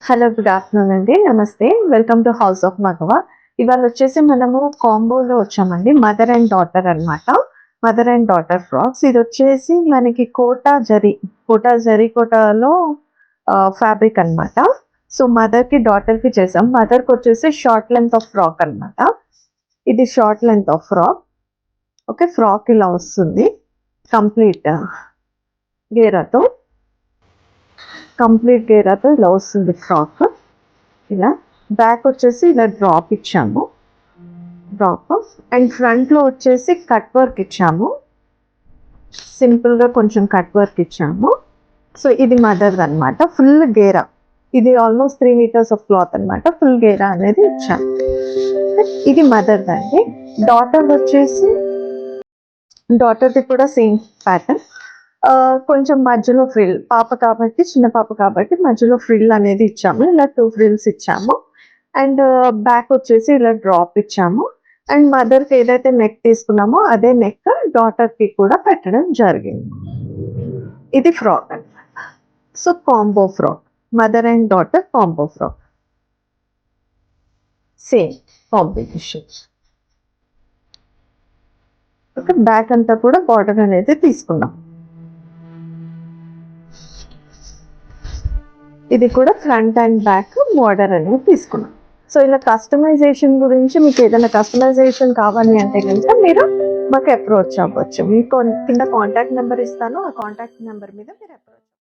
Hello. Good afternoon అండి. నమస్తే. Welcome to house of Magava. ఇవాళ వచ్చేసి మనము కాంబోలో వచ్చామండి. మదర్ అండ్ డాటర్ అన్నమాట. Mother and daughter frocks. ఇదొచ్చేసి మనకి కోటా జరీ కోటాలో ఫ్యాబ్రిక్ అన్నమాట. సో, మదర్‌కి, డాటర్‌కి చేసాం. మదర్‌కొచ్చేసి షార్ట్ లెంగ్త్ ఆఫ్ ఫ్రాక్ అన్నమాట. ఇది short length of frock. Okay. Frock ఇలా వస్తుంది. కంప్లీట్ గేరాతో. కంప్లీట్ గేరాతో ఇలా వస్తుంది ఫ్రాక్. ఇలా బ్యాక్ వచ్చేసి ఇలా డ్రాప్ ఇచ్చాము. డ్రాప్ అండ్ ఫ్రంట్‌లో వచ్చేసి కట్ వర్క్ ఇచ్చాము. సింపుల్‌గా కొంచెం కట్ వర్క్ ఇచ్చాము. సో, ఇది మదర్‌దనమాట. ఫుల్ గేరా. ఇది ఆల్మోస్ట్ 3 మీటర్స్ ఆఫ్ క్లాత్ అనమాట. ఫుల్ గేరా అనేది ఇచ్చాము. ఇది మదర్‌దండి. డాటర్‌ది కూడా సేమ్ ప్యాటర్న్. కొంచెం మధ్యలో ఫ్రిల్. పాప కాబట్టి, చిన్న పాప కాబట్టి మధ్యలో ఫ్రిల్ అనేది ఇచ్చాము. ఇలా 2 ఫ్రిల్స్ ఇచ్చాము. అండ్ బ్యాక్ వచ్చేసి ఇలా డ్రాప్ ఇచ్చాము. అండ్ మదర్‌కి ఏదైతే నెక్ తీసుకున్నామో అదే నెక్ డాటర్‌కి కూడా పెట్టడం జరిగింది. ఇది ఫ్రాక్ అన్నమాట. So, combo frock. Mother and daughter combo frock. Same combination. Okay. Back అంతా కూడా బార్డర్ అనేది తీసుకున్నాం. ఇది కూడా ఫ్రంట్ అండ్ బ్యాక్ బార్డర్ అనేది తీసుకున్నాం. సో, ఇలా కస్టమైజేషన్ గురించి మీకు ఏదైనా కస్టమైజేషన్ కావాలి అంటే గనుక మీరు మాకు అప్రోచ్ అవ్వచ్చు. మీకు కింద కాంటాక్ట్ నెంబర్ ఇస్తాను. ఆ కాంటాక్ట్ నెంబర్ మీద మీరు అప్రోచ్